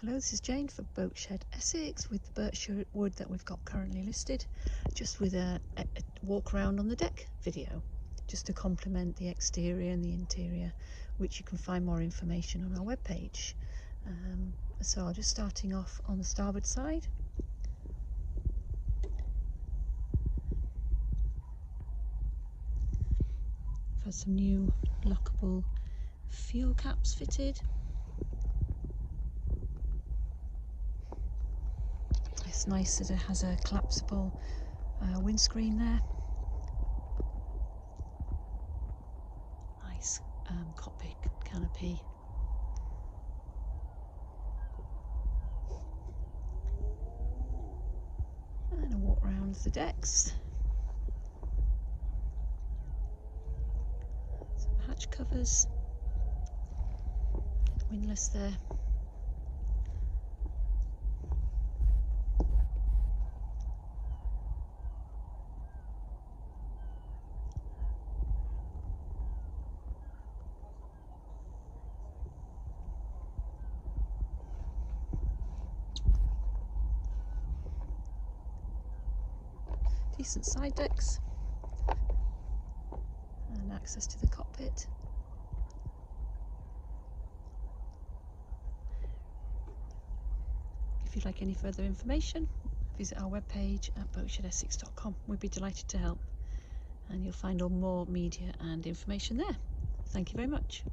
Hello, this is Jane for Boatshed Essex with the Birchwood that we've got currently listed, just with a walk around on the deck video, just to complement the exterior and the interior, which you can find more information on our webpage. So I'm just starting off on the starboard side. I've had some new lockable fuel caps fitted. It's nice that it has a collapsible windscreen there. Nice cockpit canopy. And a walk around the decks. Some hatch covers. Windlass there. Decent side decks and access to the cockpit. If you'd like any further information, visit our webpage at boatshedessex.com. We'd be delighted to help, and you'll find all more media and information there. Thank you very much.